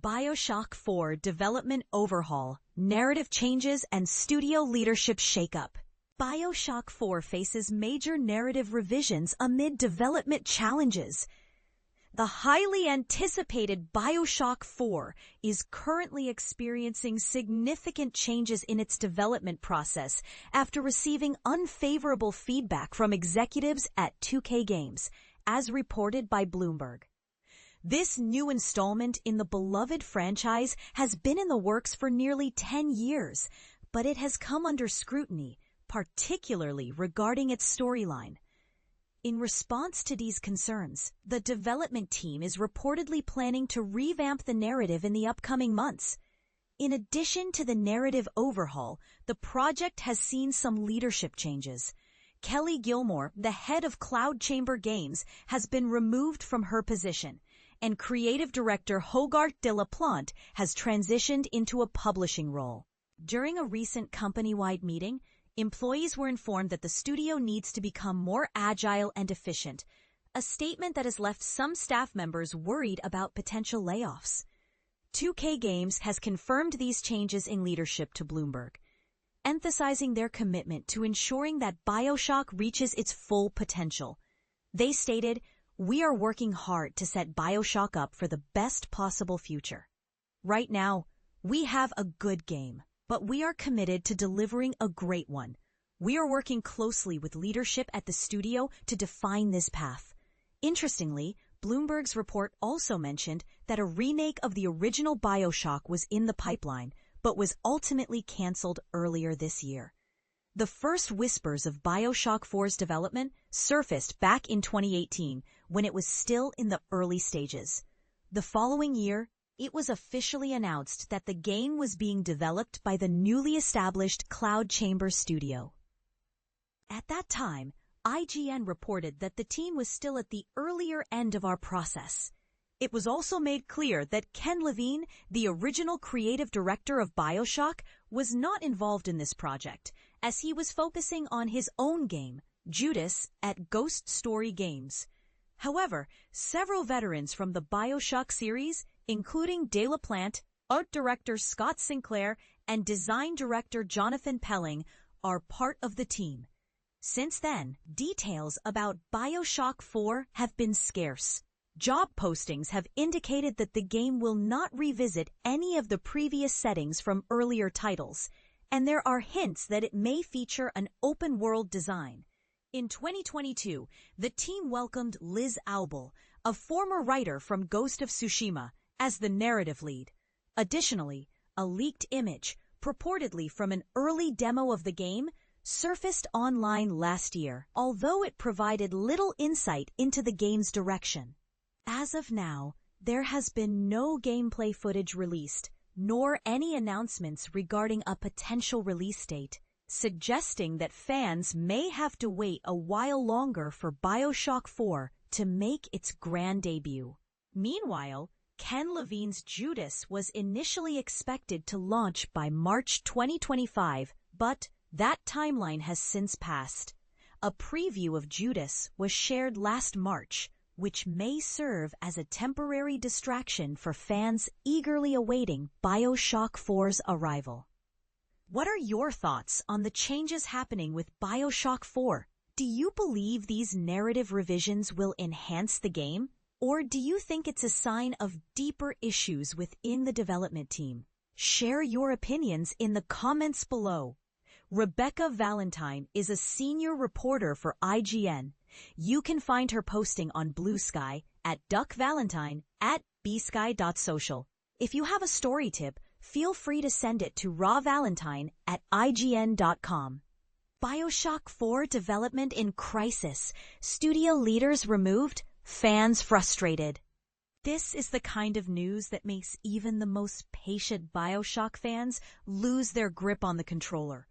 BioShock 4 Development Overhaul, Narrative Changes and Studio Leadership Shakeup. BioShock 4 faces major narrative revisions amid development challenges. The highly anticipated BioShock 4 is currently experiencing significant changes in its development process after receiving unfavorable feedback from executives at 2K Games, as reported by Bloomberg. This new installment in the beloved franchise has been in the works for nearly 10 years, but it has come under scrutiny, particularly regarding its storyline. In response to these concerns, the development team is reportedly planning to revamp the narrative in the upcoming months. In addition to the narrative overhaul, the project has seen some leadership changes. Kelley Gilmore, the head of Cloud Chamber Games, has been removed from her position, and creative director Hogarth de la Plante has transitioned into a publishing role. During a recent company-wide meeting, employees were informed that the studio needs to become more agile and efficient, a statement that has left some staff members worried about potential layoffs. 2K Games has confirmed these changes in leadership to Bloomberg, emphasizing their commitment to ensuring that BioShock reaches its full potential. They stated, "We are working hard to set BioShock up for the best possible future. Right now, we have a good game, but we are committed to delivering a great one. We are working closely with leadership at the studio to define this path." Interestingly, Bloomberg's report also mentioned that a remake of the original BioShock was in the pipeline, but was ultimately canceled earlier this year. The first whispers of BioShock 4's development surfaced back in 2018, when it was still in the early stages. The following year, it was officially announced that the game was being developed by the newly established Cloud Chamber studio. At that time, IGN reported that the team was still at the earlier end of our process. It was also made clear that Ken Levine, the original creative director of BioShock, was not involved in this project, as he was focusing on his own game, Judas, at Ghost Story Games. However, several veterans from the BioShock series, including De La Plante, art director Scott Sinclair, and design director Jonathan Pelling, are part of the team. Since then, details about BioShock 4 have been scarce. Job postings have indicated that the game will not revisit any of the previous settings from earlier titles, and there are hints that it may feature an open-world design. In 2022, the team welcomed Liz Aubel, a former writer from Ghost of Tsushima, as the narrative lead. Additionally, a leaked image, purportedly from an early demo of the game, surfaced online last year, although it provided little insight into the game's direction. As of now, there has been no gameplay footage released, nor any announcements regarding a potential release date, suggesting that fans may have to wait a while longer for BioShock 4 to make its grand debut. Meanwhile, Ken Levine's Judas was initially expected to launch by March 2025, but that timeline has since passed. A preview of Judas was shared last March, which may serve as a temporary distraction for fans eagerly awaiting BioShock 4's arrival. What are your thoughts on the changes happening with BioShock 4? Do you believe these narrative revisions will enhance the game? Or do you think it's a sign of deeper issues within the development team? Share your opinions in the comments below. Rebecca Valentine is a senior reporter for IGN. You can find her posting on Blue Sky at duckvalentine at bsky.social. If you have a story tip, feel free to send it to rawvalentine@ign.com. BioShock 4 development in crisis. Studio leaders removed, fans frustrated. This is the kind of news that makes even the most patient BioShock fans lose their grip on the controller.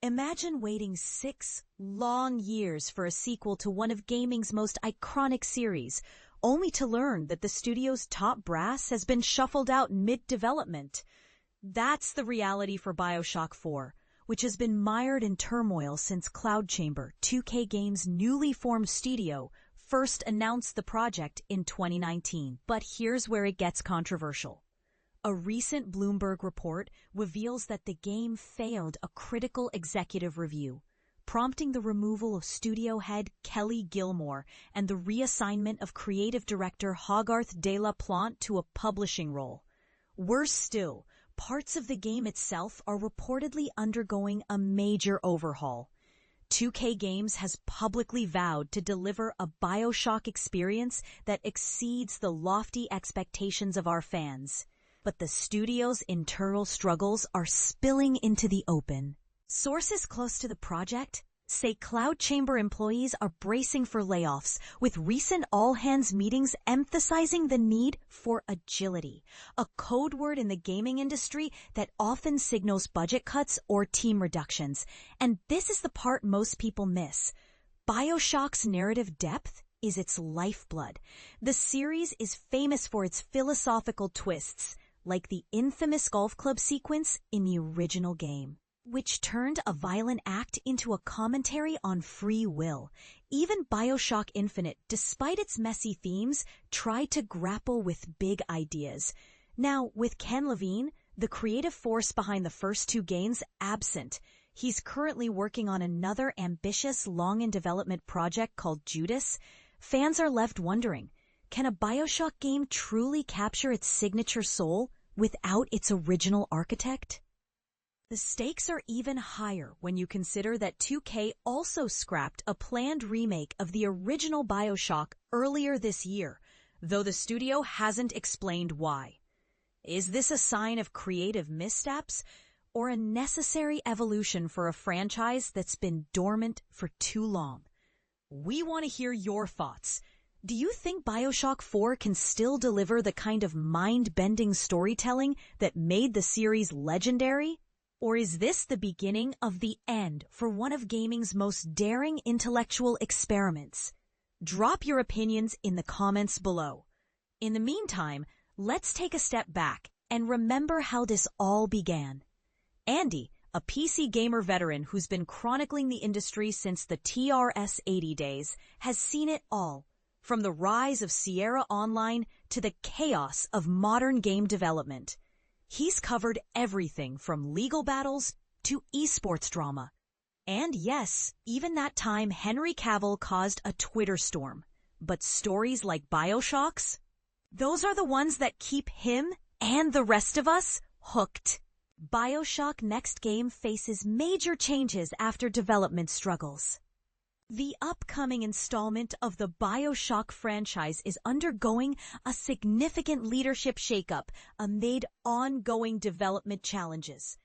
Imagine waiting 6 long years for a sequel to one of gaming's most iconic series, only to learn that the studio's top brass has been shuffled out mid-development. That's the reality for BioShock 4, which has been mired in turmoil since Cloud Chamber, 2K Games' newly formed studio, first announced the project in 2019. But here's where it gets controversial. A recent Bloomberg report reveals that the game failed a critical executive review, prompting the removal of studio head Kelley Gilmore and the reassignment of creative director Hogarth de la Plante to a publishing role. Worse still, parts of the game itself are reportedly undergoing a major overhaul. 2K Games has publicly vowed to deliver a BioShock experience that exceeds the lofty expectations of our fans. But the studio's internal struggles are spilling into the open. Sources close to the project say Cloud Chamber employees are bracing for layoffs, with recent all-hands meetings emphasizing the need for agility, a code word in the gaming industry that often signals budget cuts or team reductions. And this is the part most people miss. BioShock's narrative depth is its lifeblood. The series is famous for its philosophical twists, like the infamous golf club sequence in the original game, which turned a violent act into a commentary on free will. Even BioShock Infinite, despite its messy themes, tried to grapple with big ideas. Now, with Ken Levine, the creative force behind the first two games, absent, he's currently working on another ambitious, long-in-development project called Judas. Fans are left wondering, can a BioShock game truly capture its signature soul without its original architect? The stakes are even higher when you consider that 2K also scrapped a planned remake of the original BioShock earlier this year, though the studio hasn't explained why. Is this a sign of creative missteps or a necessary evolution for a franchise that's been dormant for too long? We want to hear your thoughts. Do you think BioShock 4 can still deliver the kind of mind-bending storytelling that made the series legendary? Or is this the beginning of the end for one of gaming's most daring intellectual experiments? Drop your opinions in the comments below. In the meantime, let's take a step back and remember how this all began. Andy, a PC gamer veteran who's been chronicling the industry since the TRS-80 days, has seen it all. From the rise of Sierra Online to the chaos of modern game development. He's covered everything from legal battles to esports drama. And yes, even that time Henry Cavill caused a Twitter storm. But stories like BioShock's? Those are the ones that keep him and the rest of us hooked. BioShock next game faces major changes after development struggles. The upcoming installment of the BioShock franchise is undergoing a significant leadership shakeup amid ongoing development challenges.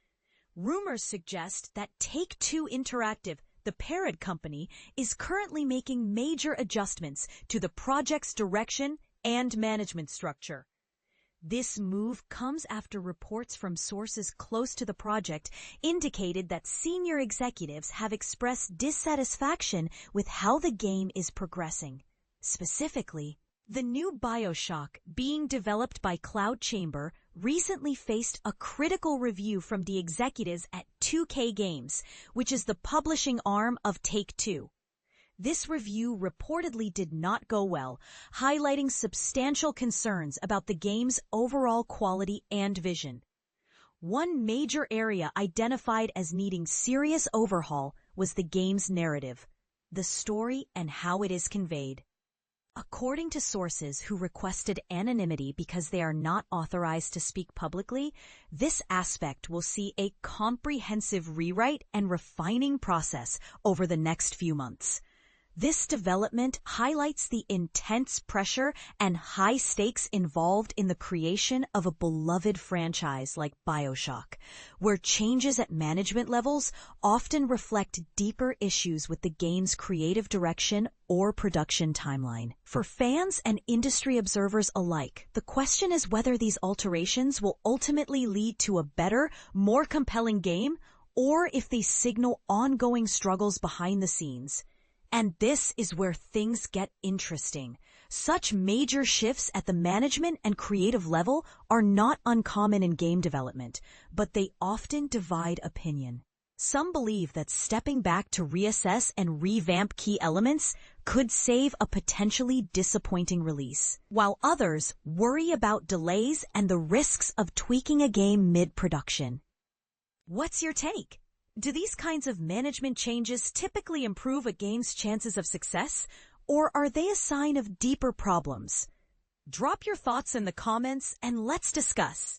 Rumors suggest that Take-Two Interactive, the parent company, is currently making major adjustments to the project's direction and management structure. This move comes after reports from sources close to the project indicated that senior executives have expressed dissatisfaction with how the game is progressing. Specifically, the new BioShock, being developed by Cloud Chamber, recently faced a critical review from the executives at 2K Games, which is the publishing arm of Take-Two. This review reportedly did not go well, highlighting substantial concerns about the game's overall quality and vision. One major area identified as needing serious overhaul was the game's narrative, the story and how it is conveyed. According to sources who requested anonymity because they are not authorized to speak publicly, this aspect will see a comprehensive rewrite and refining process over the next few months. This development highlights the intense pressure and high stakes involved in the creation of a beloved franchise like BioShock, where changes at management levels often reflect deeper issues with the game's creative direction or production timeline. For fans and industry observers alike, the question is whether these alterations will ultimately lead to a better, more compelling game, or if they signal ongoing struggles behind the scenes. And this is where things get interesting. Such major shifts at the management and creative level are not uncommon in game development, but they often divide opinion. Some believe that stepping back to reassess and revamp key elements could save a potentially disappointing release, while others worry about delays and the risks of tweaking a game mid-production. What's your take? Do these kinds of management changes typically improve a game's chances of success, or are they a sign of deeper problems? Drop your thoughts in the comments and let's discuss.